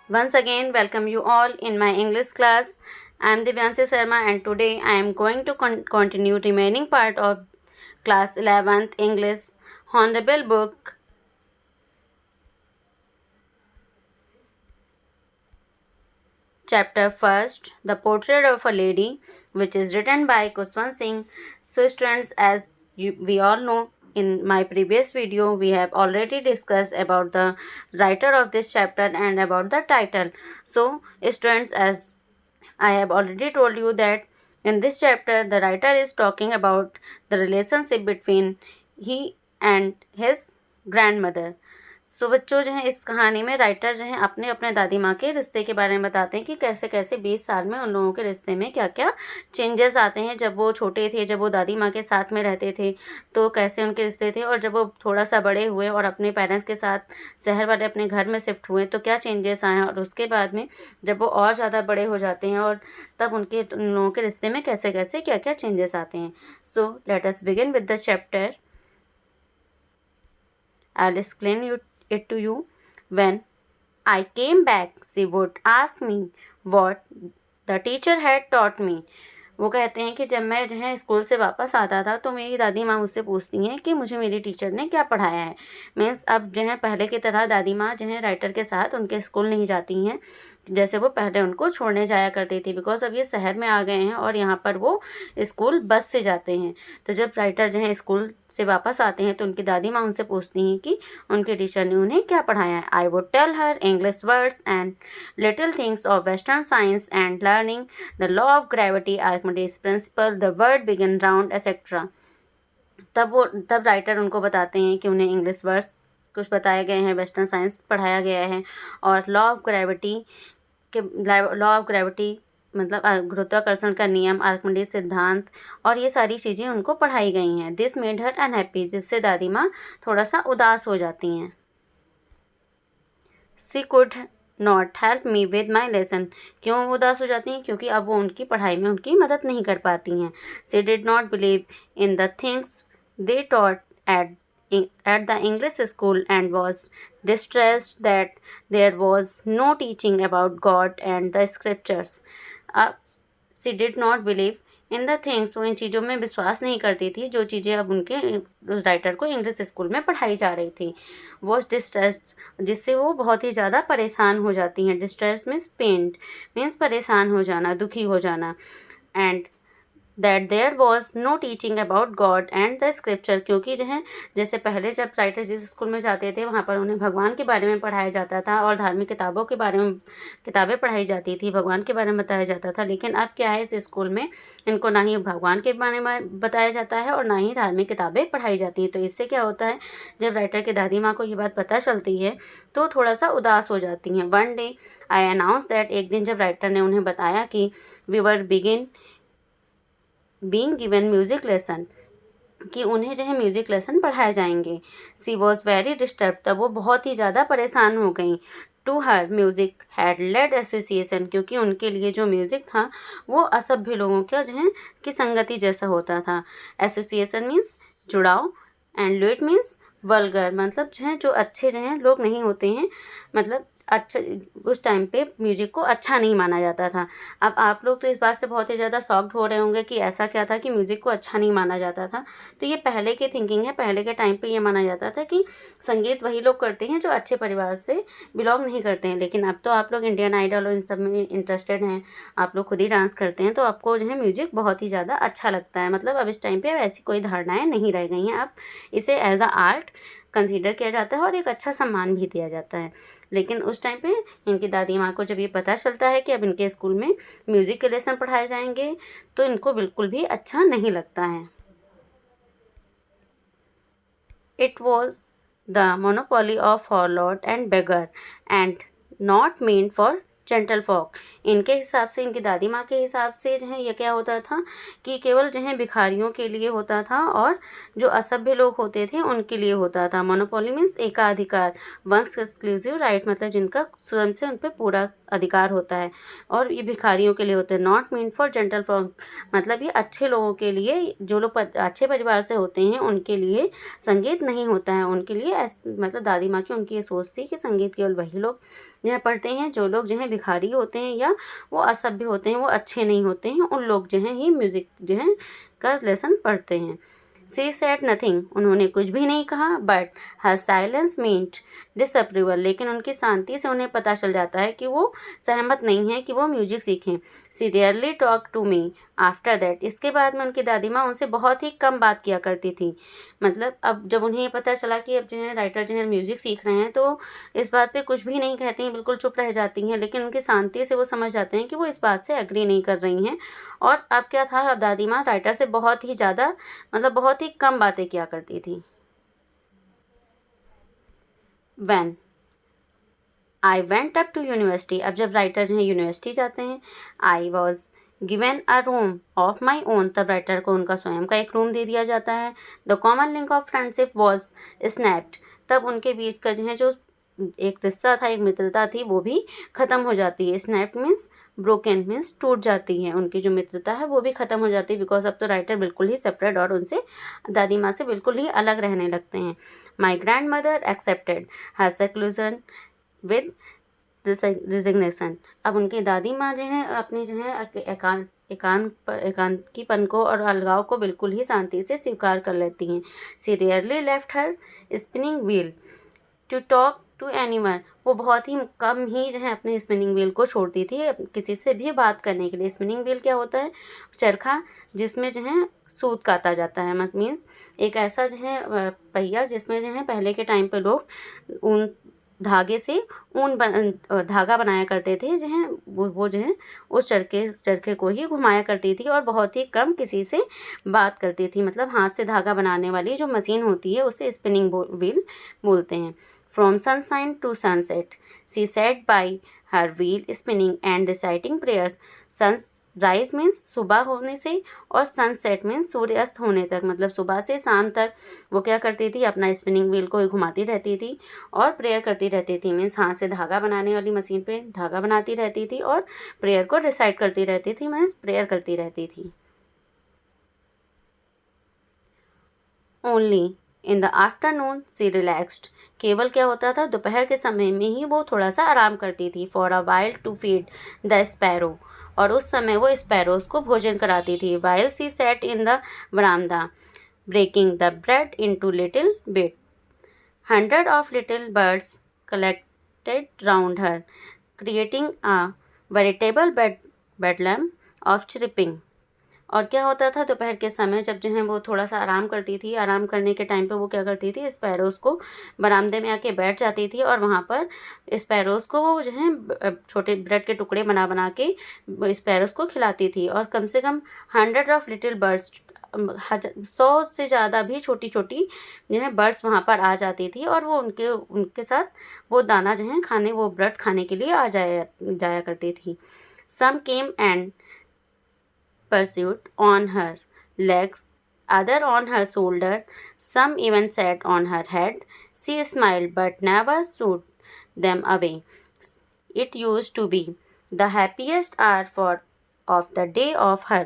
Once again, welcome you all in my English class. I am Divyanshi Sharma and today I am going to continue remaining part of class 11th English Honorable Book chapter first, The Portrait of a Lady, which is written by Kuswant Singh. So students, as we all know, in my previous video we have already discussed about the writer of this chapter and about the title. So students, as I have already told you that in this chapter the writer is talking about the relationship between he and his grandmother. सो बच्चों जो है इस कहानी में writer जो है अपने अपने दादी माँ के रिश्ते के बारे में बताते हैं कि कैसे कैसे 20 साल में उन लोगों के रिश्ते में क्या क्या चेंजेस आते हैं। जब वो छोटे थे, जब वो दादी माँ के साथ में रहते थे तो कैसे उनके रिश्ते थे, और जब वो थोड़ा सा बड़े हुए और अपने पेरेंट्स के साथ शहर वाले अपने घर में शिफ्ट हुए तो क्या चेंजेस आए, और उसके बाद में जब वो और ज़्यादा बड़े हो जाते हैं और तब उन लोगों के रिश्ते में कैसे कैसे क्या क्या चेंजेस आते हैं। So let us begin with the chapter. I'll explain it to you. When I came back, she would ask me what the teacher had taught me. वो कहते हैं कि जब मैं जो है स्कूल से वापस आता था तो मेरी दादी माँ मुझसे पूछती हैं कि मुझे मेरी टीचर ने क्या पढ़ाया है। मीन्स अब जो है पहले की तरह दादी माँ जो है राइटर के साथ उनके स्कूल नहीं जाती हैं जैसे वो पहले उनको छोड़ने जाया करती थी, बिकॉज अब ये शहर में आ गए हैं और यहाँ पर वो स्कूल बस से जाते हैं। तो जब राइटर जो है स्कूल से वापस आते हैं तो उनकी दादी माँ उनसे पूछती हैं कि उनके टीचर ने उन्हें क्या पढ़ाया है। I would tell her English words and little things of western science and learning the law of gravity, Archimedes principle, the word begin round etcetera. तब राइटर उनको बताते हैं कि उन्हें इंग्लिश वर्ड्स कुछ बताए गए हैं, वेस्टर्न साइंस पढ़ाया गया है और लॉ ऑफ ग्रेविटी मतलब गुरुत्वाकर्षण का नियम, आर्किमिडीज सिद्धांत और ये सारी चीज़ें उनको पढ़ाई गई हैं। दिस मेड हर अनहैप्पी, जिससे दादी माँ थोड़ा सा उदास हो जाती हैं। She could not help me with my lesson, क्यों उदास हो जाती हैं? क्योंकि अब वो उनकी पढ़ाई में उनकी मदद नहीं कर पाती हैं। She did not believe in the things they taught at the English school and was distressed that there was no teaching about God and the scriptures. She did not believe in the things, वो इन चीज़ों में विश्वास नहीं करती थी जो चीज़ें अब उनके राइटर को इंग्लिश स्कूल में पढ़ाई जा रही थी। वॉज डिस्ट्रेस्ड, जिससे वो बहुत ही ज़्यादा परेशान हो जाती हैं। डिस्ट्रेस मीन्स पेंड, मीन्स परेशान हो जाना, दुखी हो जाना। And that there was no teaching about God and the scripture, क्योंकि जो है जैसे पहले जब राइटर जिस स्कूल में जाते थे वहाँ पर उन्हें भगवान के बारे में पढ़ाया जाता था और धार्मिक किताबों के बारे में किताबें पढ़ाई जाती थी, भगवान के बारे में बताया जाता था। लेकिन अब क्या है, इस स्कूल में इनको ना ही भगवान के बारे में बताया जाता है और ना ही धार्मिक किताबें पढ़ाई जाती हैं। तो इससे क्या होता है, जब राइटर की दादी माँ को ये बात पता चलती है तो थोड़ा सा उदास हो जाती हैं। One day I announce that, एक दिन जब राइटर ने उन्हें बताया कि we were begin being given music lesson, कि उन्हें जो है म्यूज़िक लेसन पढ़ाए जाएंगे। सी वॉज वेरी डिस्टर्ब, तब वो बहुत ही ज़्यादा परेशान हो गई। To her music had led association, क्योंकि उनके लिए जो म्यूज़िक था वो असभ्य लोगों का जो है कि संगति जैसा होता था। एसोसिएशन मीन्स जुड़ाव एंड लेड मीन्स वल्गर, मतलब जो है जो अच्छे जो हैं लोग नहीं होते हैं, मतलब अच्छा उस टाइम पे म्यूजिक को अच्छा नहीं माना जाता था। अब आप लोग तो इस बात से बहुत ही ज़्यादा शॉक्ड हो रहे होंगे कि ऐसा क्या था कि म्यूज़िक को अच्छा नहीं माना जाता था। तो ये पहले की थिंकिंग है, पहले के टाइम पे ये माना जाता था कि संगीत वही लोग करते हैं जो अच्छे परिवार से बिलोंग नहीं करते हैं। लेकिन अब तो आप लोग इंडियन आइडल और इन सब में इंटरेस्टेड हैं, आप लोग खुद ही डांस करते हैं, तो आपको जो है म्यूजिक बहुत ही ज़्यादा अच्छा लगता है। मतलब अब इस टाइम पे ऐसी कोई धारणाएँ नहीं रह गई हैं, अब इसे एज अ आर्ट कंसीडर किया जाता है और एक अच्छा सम्मान भी दिया जाता है। लेकिन उस टाइम पे इनकी दादी माँ को जब ये पता चलता है कि अब इनके स्कूल में म्यूज़िक के लेसन पढ़ाए जाएंगे तो इनको बिल्कुल भी अच्छा नहीं लगता है। It was the monopoly of harlot and beggar and not men for gentle folk. इनके हिसाब से, इनकी दादी माँ के हिसाब से जो है ये क्या होता था कि केवल जो है भिखारियों के लिए होता था और जो असभ्य लोग होते थे उनके लिए होता था। मोनोपोली मीन्स एकाधिकार, वंस एक्सक्लूसिव राइट मतलब जिनका स्वयं से उन पर पूरा अधिकार होता है, और ये भिखारियों के लिए होते हैं। Not mean for gentle folk मतलब ये अच्छे लोगों के लिए, जो लोग अच्छे परिवार से होते हैं उनके लिए संगीत नहीं होता है। उनके लिए मतलब दादी माँ की उनकी ये सोच थी कि संगीत केवल वही लोग जो है पढ़ते हैं जो लोग जो है भिखारी होते हैं या वो असभ्य होते हैं, वो अच्छे नहीं होते हैं, उन लोग जो हैं ही म्यूज़िक जो है का लेसन पढ़ते हैं। सी सेड नथिंग उन्होंने कुछ भी नहीं कहा, but her silence meant disapproval लेकिन उनकी शांति से उन्हें पता चल जाता है कि वो सहमत नहीं है कि वो म्यूजिक सीखें। She rarely talk to me after that इसके बाद में उनकी दादी माँ उनसे बहुत ही कम बात किया करती थी। मतलब अब जब उन्हें ये पता चला कि अब जो है राइटर जो है म्यूजिक सीख रहे हैं तो इस बात पे कुछ भी नहीं कहती हैं, बिल्कुल चुप रह जाती हैं, लेकिन उनकी शांति से वो समझ जाते हैं कि वो इस बात से एग्री नहीं कर रही हैं। और अब क्या था, अब दादी माँ राइटर से बहुत ही ज़्यादा मतलब बहुत ही कम बातें किया करती थी। When I went up to university अब जब राइटर जो है यूनिवर्सिटी जाते हैं, I was given a room of my own तब राइटर को उनका स्वयं का एक रूम दे दिया जाता है। The common link of friendship was snapped तब उनके बीच का जो है जो एक रिश्ता था, एक मित्रता थी, वो भी ख़त्म हो जाती है। स्नैप मीन्स ब्रोकन मीन्स टूट जाती है, उनकी जो मित्रता है वो भी ख़त्म हो जाती है, बिकॉज अब तो राइटर बिल्कुल ही सेपरेट और उनसे दादी माँ से बिल्कुल ही अलग रहने लगते हैं। My grand mother accepted her seclusion with resignation अब उनकी दादी माँ जो है अपनी जो है एकांकीपन को और अलगाव को बिल्कुल ही शांति से स्वीकार कर लेती हैं। She rarely left her spinning wheel to talk to anyone वो बहुत ही कम ही जो है अपने स्पिनिंग व्हील को छोड़ती थी किसी से भी बात करने के लिए। स्पिनिंग व्हील क्या होता है? चरखा जिसमें जो है सूत काता जाता है, मत मीन्स एक ऐसा जो है पहिया जिसमें जो है पहले के टाइम पे लोग ऊन धागे से धागा बनाया करते थे, जो है वो जो है उस चरखे को ही घुमाया करती थी और बहुत ही कम किसी से बात करती थी। मतलब हाथ से धागा बनाने वाली जो मशीन होती है उसे स्पिनिंग व्हील बोलते हैं। From sunshine to sunset she sat by her wheel spinning and reciting prayers. Sunrise means सुबह होने से और सनसेट मीन्स सूर्यास्त होने तक, मतलब सुबह से शाम तक वो क्या करती थी, अपना स्पिनिंग व्हील को घुमाती रहती थी और प्रेयर करती रहती थी। मीन्स हाथ से धागा बनाने वाली मशीन पे धागा बनाती रहती थी और प्रेयर को रिसाइट करती रहती थी, मीन्स प्रेयर करती रहती थी। Only in the afternoon she relaxed केवल क्या होता था, दोपहर के समय में ही वो थोड़ा सा आराम करती थी। For a while to feed the sparrow और उस समय वो स्पैरोज को भोजन कराती थी। While she set in the veranda breaking the bread into little bit 100 of little birds collected round her creating a veritable bedlam of chirping। और क्या होता था, दोपहर के समय जब जो है वो थोड़ा सा आराम करती थी, आराम करने के टाइम पे वो क्या करती थी, स्पैरोज़ को बरामदे में आके बैठ जाती थी और वहाँ पर स्पैरोज़ को वो जो है छोटे ब्रेड के टुकड़े बना के स्पैरोज़ को खिलाती थी। और कम से कम 100 of little birds 100 से ज़्यादा भी छोटी छोटी जो है बर्ड्स वहाँ पर आ जाती थी और वो उनके साथ वो दाना जो है खाने, वो ब्रेड खाने के लिए आ जाया करती थी। Some came and pursued on her legs, other on her shoulder, some even sat on her head. She smiled but never shooed them away. It used to be the happiest hour of the day of her।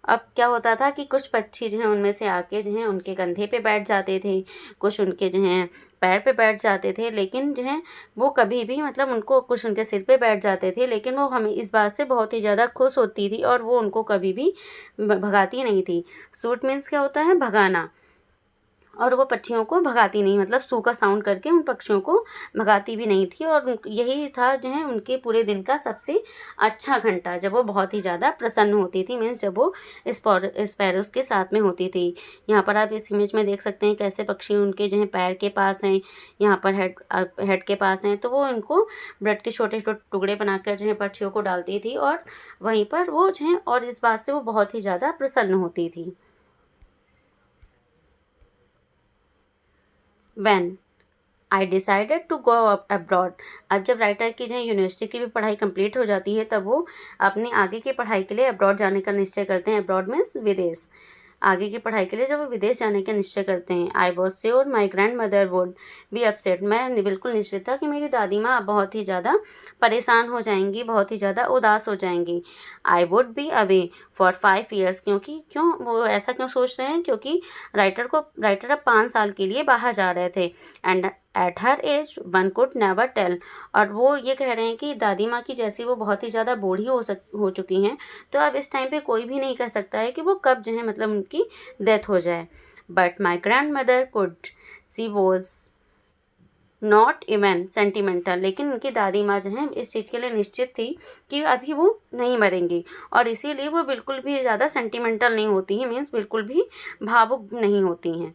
अब क्या होता था कि कुछ पक्षी जो हैं उनमें से आके जो हैं उनके कंधे पे बैठ जाते थे, कुछ उनके जो हैं पैर पे बैठ जाते थे, लेकिन जो है वो कभी भी मतलब उनको कुछ उनके सिर पे बैठ जाते थे, लेकिन वो हमें इस बात से बहुत ही ज़्यादा खुश होती थी और वो उनको कभी भी भगाती नहीं थी। सूट मीन्स क्या होता है, भगाना, और वो पक्षियों को भगाती नहीं, मतलब सू का साउंड करके उन पक्षियों को भगाती भी नहीं थी। और यही था जो है उनके पूरे दिन का सबसे अच्छा घंटा, जब वो बहुत ही ज़्यादा प्रसन्न होती थी, मीन्स जब वो स्पैरोज़ के साथ में होती थी। यहाँ पर आप इस इमेज में देख सकते हैं कैसे पक्षी उनके जो है पैर के पास हैं, यहाँ पर हेड के पास हैं, तो वो उनको ब्रेड के छोटे छोटे टुकड़े बनाकर जो है पक्षियों को डालती थी और वहीं पर वो जो है, और इस बात से वो बहुत ही ज़्यादा प्रसन्न होती थी। When I decided to go abroad. अब जब राइटर की जो यूनिवर्सिटी की भी पढ़ाई कंप्लीट हो जाती है तब वो अपनी आगे की पढ़ाई के लिए अब्रॉड जाने का निश्चय करते हैं। अब्रॉड मीन्स विदेश। आगे की पढ़ाई के लिए जब वो विदेश जाने का निश्चय करते हैं। I was sure my grand mother would be upset. मैं बिल्कुल निश्चित था कि मेरी दादी माँ बहुत ही ज़्यादा परेशान हो जाएंगी, बहुत ही ज़्यादा उदास हो जाएंगी। I would be away for 5 years। क्यों वो ऐसा क्यों सोच रहे हैं? क्योंकि राइटर अब 5 साल के लिए बाहर जा रहे थे। And at her age one could never tell. और वो ये कह रहे हैं कि दादी माँ की जैसी वो बहुत ही ज़्यादा बूढ़ी हो चुकी हैं, तो अब इस टाइम पे कोई भी नहीं कह सकता है कि वो कब जो है मतलब उनकी डेथ हो जाए। But my grandmother could, she was not even sentimental. लेकिन उनकी दादी माँ जो है इस चीज़ के लिए निश्चित थी कि अभी वो नहीं मरेंगी, और इसीलिए वो बिल्कुल भी ज़्यादा सेंटिमेंटल नहीं होती हैं, मीन्स बिल्कुल भी भावुक नहीं होती हैं।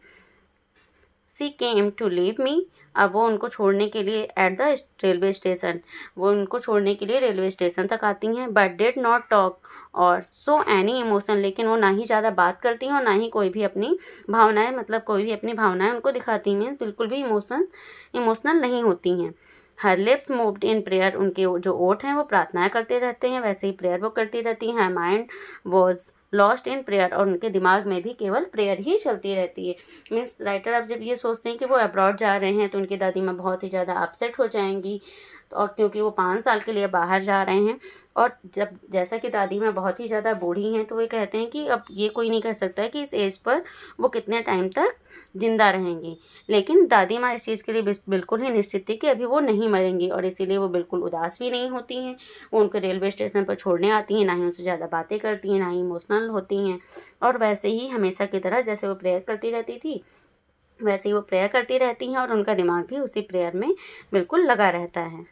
सी केम टू लीव मी। अब वो उनको छोड़ने के लिए एट द रेलवे स्टेशन, वो उनको छोड़ने के लिए रेलवे स्टेशन तक आती हैं। बट डिड नॉट टॉक और सो एनी इमोशन। लेकिन वो ना ही ज़्यादा बात करती हैं और ना ही कोई भी अपनी भावनाएं, मतलब कोई भी अपनी भावनाएं उनको दिखाती हैं, बिल्कुल भी इमोशनल नहीं होती हैं। हर लिप्स मूव्ड इन प्रेयर। उनके जो ओठ हैं वो प्रार्थनाएं करते रहते हैं, वैसे ही प्रेयर वो करती रहती हैं। Mind was lost in prayer. और उनके दिमाग में भी केवल प्रेयर ही चलती रहती है। मीन्स राइटर अब जब ये सोचते हैं कि वो अब्रॉड जा रहे हैं तो उनकी दादी माँ बहुत ही ज़्यादा अपसेट हो जाएंगी, और क्योंकि वो 5 साल के लिए बाहर जा रहे हैं। और जब जैसा कि दादी माँ बहुत ही ज़्यादा बूढ़ी हैं तो वे कहते हैं कि अब ये कोई नहीं कह सकता है कि इस एज पर वो कितने टाइम तक जिंदा रहेंगी। लेकिन दादी माँ इस चीज़ के लिए बिल्कुल ही निश्चित थी कि अभी वो नहीं मरेंगी, और इसीलिए वो बिल्कुल उदास भी नहीं होती हैं। वो उनको रेलवे स्टेशन पर छोड़ने आती हैं, ना ही उनसे ज़्यादा बातें करती हैं, ना ही इमोशनल होती हैं। और वैसे ही हमेशा की तरह जैसे वो प्रेयर करती रहती थी वैसे ही वो प्रेयर करती रहती हैं, और उनका दिमाग भी उसी प्रेयर में बिल्कुल लगा रहता है।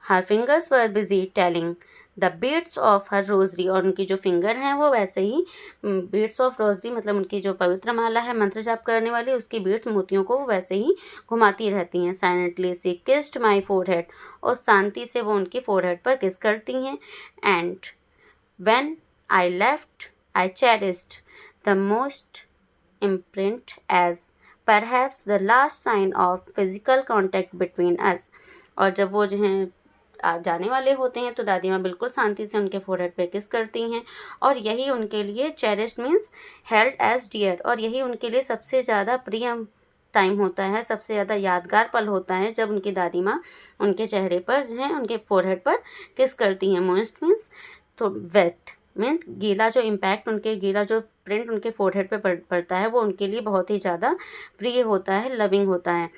Her fingers were busy telling the beads of her rosary. और उनकी जो फिंगर हैं वो वैसे ही बीट्स ऑफ रोजरी, मतलब उनकी जो पवित्र माला है मंत्र जाप करने वाली, उसकी बीट्स मोतियों को वो वैसे ही घुमाती रहती हैं। Silently she kissed my forehead. और शांति से वो उनकी फोरहेड पर किस करती हैं। And when I left I cherished the most imprint as perhaps the last sign of physical contact between us। और जब वो जो हैं जाने वाले होते हैं तो दादी माँ बिल्कुल शांति से उनके फोरहेड पे किस करती हैं, और यही उनके लिए cherished means held as dear. और यही उनके लिए सबसे ज़्यादा प्रिय टाइम होता है, सबसे ज़्यादा यादगार पल होता है जब उनकी दादी माँ उनके चेहरे पर जो है उनके फोरहेड पर किस करती हैं। मोस्ट मीन्स तो वेट मीन गीला जो प्रिंट उनके फोरहेड पे पड़ता है वो उनके लिए बहुत ही ज़्यादा प्रिय होता है, लविंग होता है।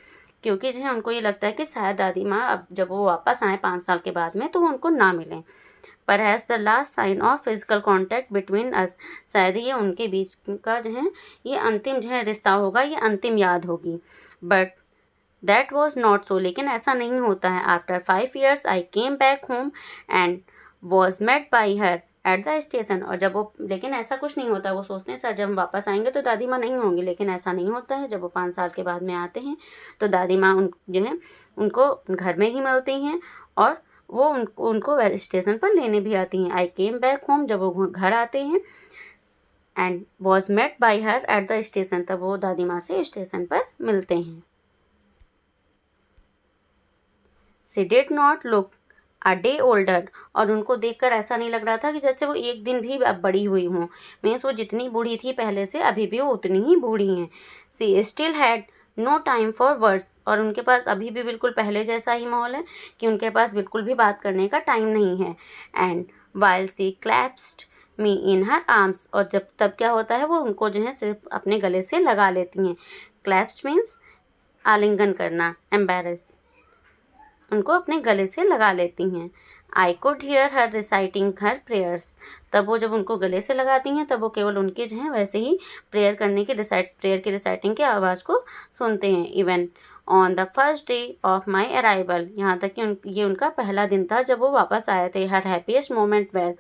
क्योंकि जो है उनको ये लगता है कि शायद दादी माँ अब जब वो वापस आए 5 साल के बाद में तो वो उनको ना मिलें। Perhaps the last sign of physical contact between us. शायद ये उनके बीच का जो है ये अंतिम जो है रिश्ता होगा, ये अंतिम याद होगी। But that was not so. लेकिन ऐसा नहीं होता है। After 5 years I came back home and was met by her at the station. और जब वो, लेकिन ऐसा कुछ नहीं होता। वो सोचते हैं सर जब हम वापस आएंगे तो दादी माँ नहीं होंगी, लेकिन ऐसा नहीं होता है। जब वो 5 साल के बाद में आते हैं तो दादी माँ जो है उनको घर में ही मिलती हैं, और वो उनको स्टेशन पर लेने भी आती हैं। आई केम बैक होम, जब वो घर आते हैं, and was met by her at the station, तब वो दादी माँ से स्टेशन पर मिलते हैं। She did not look a day older. और उनको देखकर ऐसा नहीं लग रहा था कि जैसे वो एक दिन भी अब बड़ी हुई हों। मीन्स वो जितनी बूढ़ी थी पहले से अभी भी वो उतनी ही बूढ़ी हैं। She still had no time for words. और उनके पास अभी भी बिल्कुल पहले जैसा ही माहौल है कि उनके पास बिल्कुल भी बात करने का टाइम नहीं है। And while she clasped me in her arms. और जब तब क्या होता है वो उनको जो है सिर्फ अपने गले से लगा लेती हैं। क्लैप्स्ड मीन्स आलिंगन करना, एम्बेरस्ड, उनको अपने गले से लगा लेती हैं। I could hear her reciting her prayers. तब वो जब उनको गले से लगाती हैं तब वो केवल उनके जो है वैसे ही प्रेयर की रिसाइटिंग की आवाज़ को सुनते हैं। Even on the first day of my arrival. यहाँ तक कि ये उनका पहला दिन था जब वो वापस आए थे। Her happiest moment were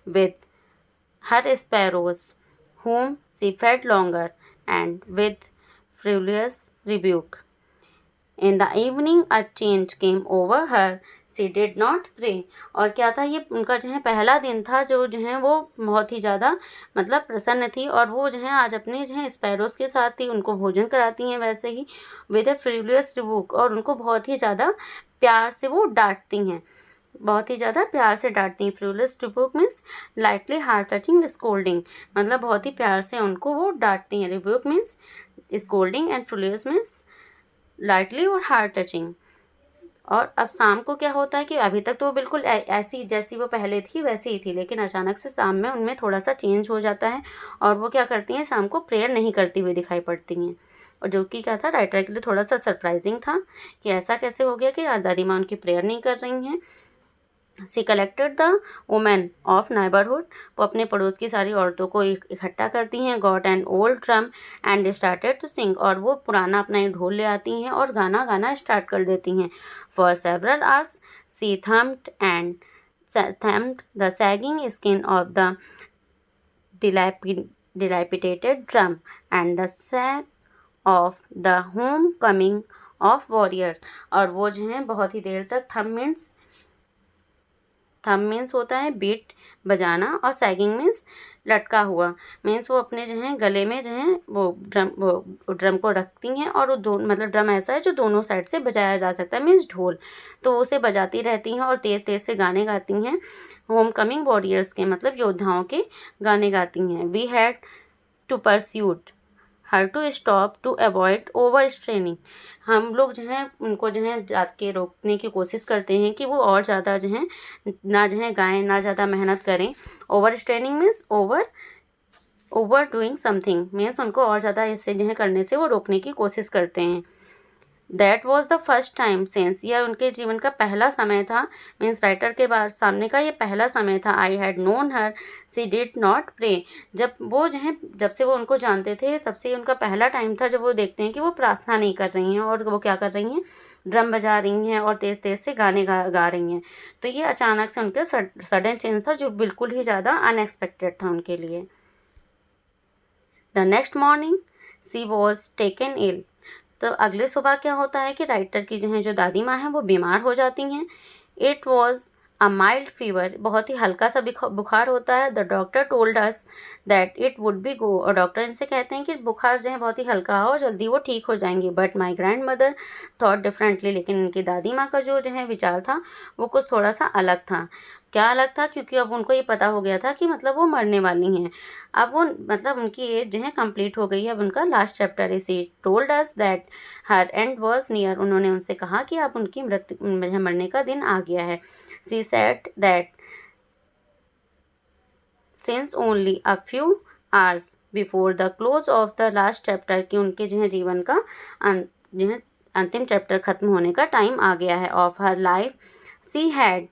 with her sparrows whom she fed longer and with furious rebuke. In the evening a change came over her. She did not pray. और क्या था, ये उनका जो है पहला दिन था जो है वो बहुत ही ज़्यादा मतलब प्रसन्न थी, और वो जो है आज अपने जो है स्पैरोज के साथ ही उनको भोजन कराती हैं वैसे ही विद अ फ्यूरियस रिबूक, और उनको बहुत ही ज़्यादा प्यार से वो डांटती हैं, बहुत ही ज़्यादा प्यार से डांटती हैं। Furious rebuke means lightly heart touching scolding, मतलब बहुत ही प्यार से उनको वो डांटती हैं। Rebuke means scolding and furious means lightly और हार्ट टचिंग। और अब शाम को क्या होता है कि अभी तक तो वो बिल्कुल ऐसी जैसी वो पहले थी वैसी ही थी, लेकिन अचानक से शाम में उनमें थोड़ा सा चेंज हो जाता है, और वो क्या करती हैं, शाम को प्रेयर नहीं करती हुई दिखाई पड़ती हैं। और जो कि क्या था, राइटर के लिए थोड़ा सा सरप्राइजिंग था कि ऐसा कैसे हो गया कि दादी माँ उनकी प्रेयर नहीं कर रही हैं। She collected the women of neighbourhood, वो अपने पड़ोस की सारी औरतों को इकट्ठा करती हैं। Got an old drum and started to sing, और वो पुराना अपना एक ढोल ले आती हैं और गाना गाना स्टार्ट कर देती हैं। For several hours she thumped the sagging skin of the dilapidated drum and the sack of the home coming of warrior। और वो जो है बहुत ही देर तक थम मीन्स होता है बीट बजाना, और सैगिंग मीन्स लटका हुआ, मीन्स वो अपने जो है गले में जो है वो ड्रम को रखती हैं, और वो दो मतलब ड्रम ऐसा है जो दोनों साइड से बजाया जा सकता है, मीन्स ढोल, तो वो उसे बजाती रहती हैं और तेज तेज से गाने गाती हैं। होम कमिंग वॉरियर्स के मतलब योद्धाओं के गाने गाती हैं। We had to persuade her to stop to avoid over straining, हम लोग जो है उनको जो है जाके रोकने की कोशिश करते हैं कि वो और ज़्यादा जो है ना जो है गाएं, ना ज़्यादा मेहनत करें। Over straining means over doing something, means उनको और ज़्यादा इससे जो है करने से वो रोकने की कोशिश करते हैं। That was the first time since, यह उनके जीवन का पहला समय था, मीन्स राइटर के बाद सामने का ये पहला समय था। I had known she did did not प्रे, जब से वो उनको जानते थे तब से उनका पहला टाइम था जब वो देखते हैं कि वो प्रार्थना नहीं कर रही हैं, और वो क्या कर रही हैं, ड्रम बजा रही हैं और तेज तेज से गाने गा रही हैं। तो ये अचानक से उनके सडन चेंज था जो बिल्कुल ही ज़्यादा अनएक्सपेक्टेड था उनके लिए। The next morning she was taken ill, तो अगले सुबह क्या होता है कि राइटर की जो दादी माँ हैं वो बीमार हो जाती हैं। It was a mild fever, बहुत ही हल्का सा बुखार होता है। The doctor told us that it would be go, और डॉक्टर इनसे कहते हैं कि बुखार जो है बहुत ही हल्का हो, जल्दी वो ठीक हो जाएंगी। But my grand mother thought differently, लेकिन इनकी दादी माँ का जो है विचार था वो कुछ थोड़ा सा अलग था। क्या अलग था, क्योंकि अब उनको ये पता हो गया था कि मतलब वो मरने वाली हैं, अब वो मतलब उनकी एज जो है कंप्लीट हो गई है। अब उनका लास्ट चैप्टर है। सी told us that her and was near, उन्होंने उनसे कहा कि अब उनकी मरने का दिन आ गया है। She said that since only a few hours before the close of the last chapter, कि उनके जो है जीवन का अंतिम चैप्टर खत्म होने का टाइम आ गया है। Of her life she had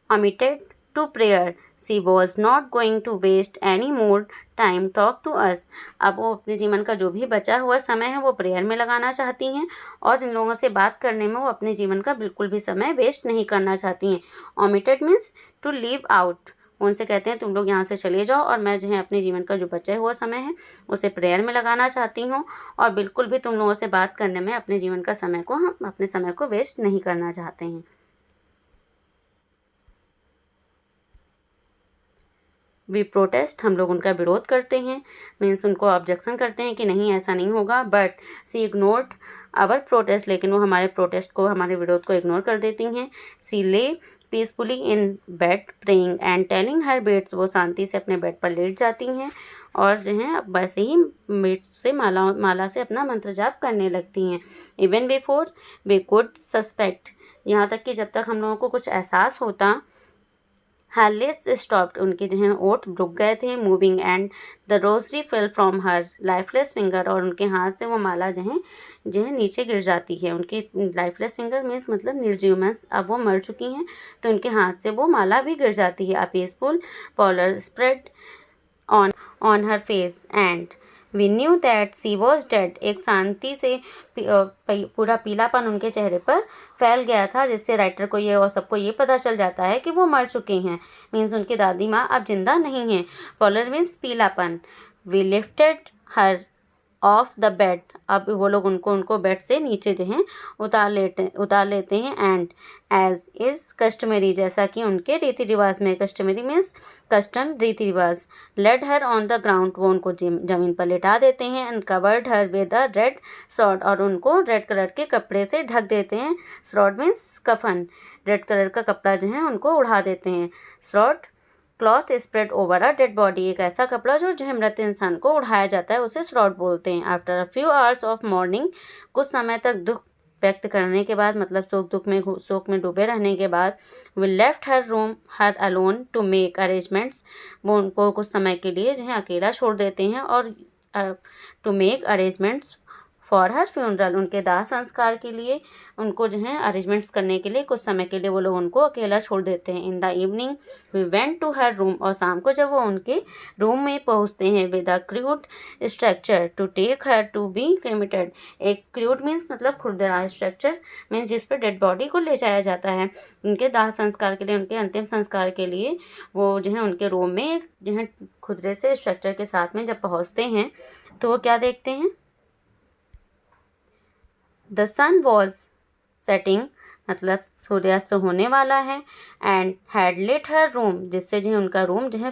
omitted to prayer, she was not going to waste any more time talk to us। अब वो अपने जीवन का जो भी बचा हुआ समय है वो प्रेयर में लगाना चाहती हैं, और इन लोगों से बात करने में वो अपने जीवन का बिल्कुल भी समय वेस्ट नहीं करना चाहती हैं। omitted means to leave out, उनसे कहते हैं तुम लोग यहाँ से चले जाओ, और मैं जो है अपने जीवन का जो बचा हुआ समय है उसे प्रेयर में लगाना चाहती हूँ, और बिल्कुल भी तुम लोगों से बात करने में अपने जीवन का समय को हम अपने समय को वेस्ट नहीं करना चाहते हैं। वी प्रोटेस्ट, हम लोग उनका विरोध करते हैं, मीन्स उनको ऑब्जेक्शन करते हैं कि नहीं ऐसा नहीं होगा। But she ignored our protest, लेकिन वो हमारे प्रोटेस्ट को, हमारे विरोध को इग्नोर कर देती हैं। सी ले peacefully in bed praying and telling her beds, वो शांति से अपने बेड पर लेट जाती हैं और जो है वैसे ही बेड से माला से अपना मंत्र जाप करने लगती हैं। Even before we could suspect, यहाँ तक कि जब तक हम लोगों को कुछ एहसास होता, हर लिप्स स्टॉप्ड, उनके जो है ओठ रुक गए थे। Moving and the rosary fell from her lifeless finger, और उनके हाथ से वो माला जो है नीचे गिर जाती है। उनके लाइफलेस फिंगर मीन्स मतलब निर्जीव, मीन्स अब वो मर चुकी हैं तो उनके हाथ से वो माला भी गिर जाती है। A peaceful pallor spread on her face and we knew that she was dead, एक शांति से पूरा पीलापन उनके चेहरे पर फैल गया था, जिससे राइटर को ये और सबको ये पता चल जाता है कि वो मर चुके हैं, मीन्स उनकी दादी माँ अब जिंदा नहीं हैं। पॉलर मीन्स पीलापन। We lifted her off the bed, अब वो लोग उनको बेड से नीचे जो है उतार लेते हैं। एंड एज इज़ कस्टमरी, जैसा कि उनके रीति रिवाज में, कस्टमरी मीन्स कस्टम, रीति रिवाज, laid her on the ground, वो उनको जमीन पर लिटा देते हैं। And covered her with a red shroud, और उनको रेड कलर के कपड़े से ढक देते हैं। सॉर्ड मीन्स कफन, रेड कलर का कपड़ा जो है उनको उड़ा देते हैं। Sword cloth spread over a dead body, एक ऐसा कपड़ा जो मृत इंसान को उड़ाया जाता है उसे श्रॉड बोलते हैं। After a few hours of morning, कुछ समय तक दुख व्यक्त करने के बाद, मतलब शोक में डूबे रहने के बाद, we left her room her alone to make arrangements, वो उनको कुछ समय के लिए जो है अकेला छोड़ देते हैं और to make arrangements for her funeral, उनके दाह संस्कार के लिए उनको जो है अरेंजमेंट्स करने के लिए कुछ समय के लिए वो लोग उनको अकेला छोड़ देते हैं। In the evening we went to her room, और शाम को जब वो उनके रूम में पहुंचते हैं, with a crude structure to take her to be cremated, एक क्रूड मीन्स मतलब खुरदरा, स्ट्रक्चर मीन्स जिस पर डेड बॉडी को ले जाया जाता है उनके दाह संस्कार के लिए, उनके अंतिम संस्कार के लिए, वो जो है उनके रूम में जो है खुदरे से स्ट्रक्चर के साथ में जब पहुँचते हैं तो वो क्या देखते हैं, द सन वॉज सेटिंग, मतलब सूर्यास्त होने वाला है। And had lit her room, जिससे जो है उनका रूम जो है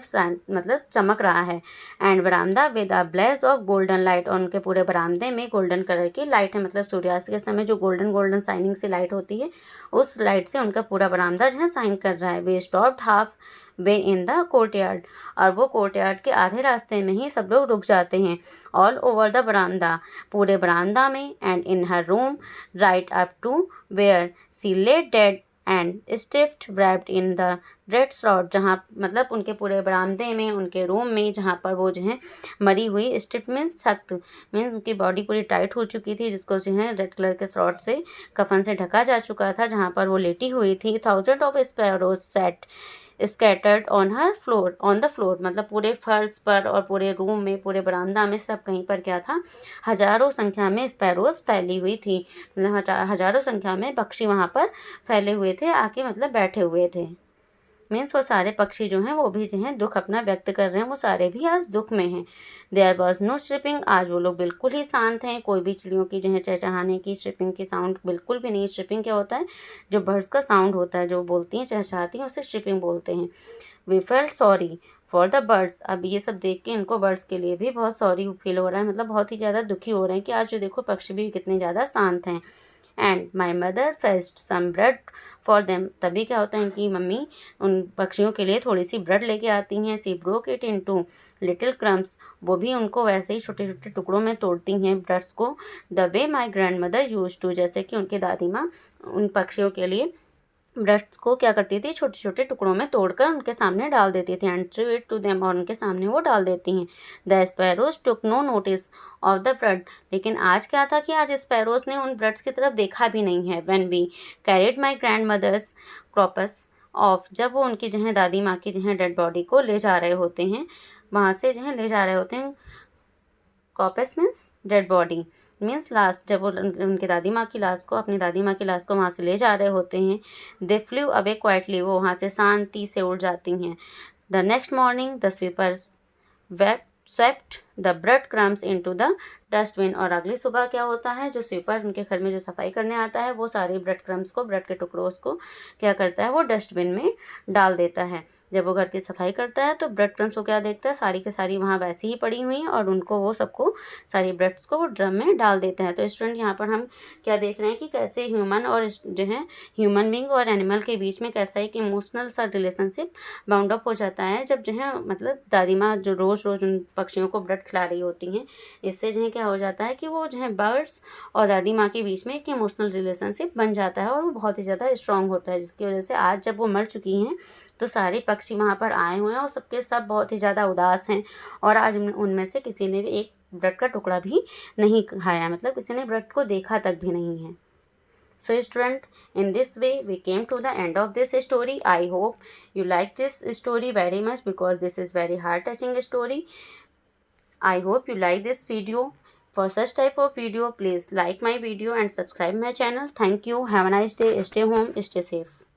मतलब चमक रहा है। एंड बरामदा with a blaze of golden light, और उनके पूरे बरामदे में गोल्डन कलर की लाइट है, मतलब सूर्यास्त के समय जो गोल्डन शाइनिंग से लाइट होती है उस लाइट से उनका पूरा बरामदा जो है शाइन कर रहा है। We stopped half way in the courtyard, और वो कोर्टयार्ड के आधे रास्ते में ही सब लोग रुक जाते हैं। ऑल ओवर द बरामदा, पूरे बरामदा में। And in her room right up to where she lay dead and stiffed wrapped in the red shroud, जहाँ मतलब उनके पूरे बरामदे में, उनके रूम में जहाँ पर वो जो है मरी हुई, स्टिफ्ड मीन्स सख्त, मीन्स उनकी बॉडी पूरी टाइट हो चुकी थी, जिसको जो है रेड कलर के श्रॉड से कफन से ढका जा चुका था, जहाँ पर वो लेटी हुई थी। Thousand of sparrows set scattered on her floor on the floor, मतलब पूरे फर्श पर और पूरे रूम में, पूरे बरामदा में, सब कहीं पर क्या था, हजारों संख्या में स्पैरोज फैली हुई थी, मतलब हजारों संख्या में पक्षी वहाँ पर फैले हुए थे, आके मतलब बैठे हुए थे। मीन्स वो सारे पक्षी जो हैं वो भी जो हैं दुख अपना व्यक्त कर रहे हैं, वो सारे भी आज दुख में हैं। देयर वॉज नो श्रिपिंग, आज वो लोग बिल्कुल ही शांत हैं, कोई भी चिड़ियों की जो है चहचहाने की, श्रिपिंग की साउंड बिल्कुल भी नहीं। श्रिपिंग क्या होता है, जो बर्ड्स का साउंड होता है, जो बोलती हैं चहचहाती हैं उसे श्रिपिंग बोलते हैं। We felt sorry for the birds, अब ये सब देख के इनको बर्ड्स के लिए भी बहुत सॉरी फील हो रहा है, मतलब बहुत ही ज़्यादा दुखी हो रहे हैं कि आज जो देखो पक्षी भी कितने ज़्यादा शांत हैं। And my mother fetched some bread for them, तभी क्या होता है, इनकी मम्मी उन पक्षियों के लिए थोड़ी सी ब्रेड लेके आती हैं। She broke it into little crumbs, वो भी उनको वैसे ही छोटे छोटे टुकड़ों में तोड़ती हैं ब्रेड्स को। The way my grandmother use to, जैसे कि उनकी दादी माँ उन पक्षियों के लिए ब्रेड्स को क्या करती थी, छोटे छोटे टुकड़ों में तोड़कर उनके सामने डाल देती थी। And threw it to them, और उनके सामने वो डाल देती हैं। The sparrows took no notice of the bread, लेकिन आज क्या था कि आज स्पैरोज ने उन ब्रेड्स की तरफ देखा भी नहीं है। When we carried my grandmother's corpse off, जब वो उनकी जो है दादी माँ की जो है डेड बॉडी को ले जा रहे होते हैं, वहाँ से जो है ले जा रहे होते हैं, corpus means dead body means लाश, जब वो उनके दादी माँ की लाश को, अपनी दादी माँ की लाश को वहाँ से ले जा रहे होते हैं, दे फ्लू अवे क्वाइटली, वो वहाँ से शांति से उड़ जाती हैं। The next morning the sweepers swept the bread crumbs into the dustbin, और अगली सुबह क्या होता है, जो स्वीपर उनके घर में जो सफाई करने आता है वो सारे ब्रेड क्रम्स को, ब्रेड के टुकड़ों को क्या करता है, वो डस्टबिन में डाल देता है। जब वो घर की सफाई करता है तो ब्रेड क्रम्स को क्या देखता है, सारी के सारी वहाँ वैसे ही पड़ी हुई हैं, और उनको वो सबको, सारी ब्रेड्स को वो ड्रम में डाल देते हैं। तो स्टूडेंट यहाँ पर हम क्या देख रहे हैं कि कैसे ह्यूमन और जो है ह्यूमन बींग और एनिमल के बीच में कैसा एक इमोशनल सा रिलेशनशिप बाउंड अप हो जाता है, जब जो है मतलब दादी माँ जो रोज़ रोज़ उन पक्षियों को ब्रेड खिला रही होती हैं, इससे जो है क्या हो जाता है कि वो जो है बर्ड्स और दादी माँ के बीच में एक इमोशनल रिलेशनशिप बन जाता है, और वो बहुत ही ज़्यादा स्ट्रॉन्ग होता है, जिसकी वजह से आज जब वो मर चुकी हैं तो सारे पक्षी वहाँ पर आए हुए हैं और सबके सब बहुत ही ज़्यादा उदास हैं, और आज उनमें से किसी ने भी एक ब्रेड का टुकड़ा भी नहीं खाया, मतलब किसी ने ब्रेड को देखा तक भी नहीं है। So student, in this way we came to the end of this story. I hope you like this story very much, because this is very heart touching story. I hope you like this video. For such type of video, please like my video and subscribe my channel. Thank you. Have a nice day. Stay home. Stay safe.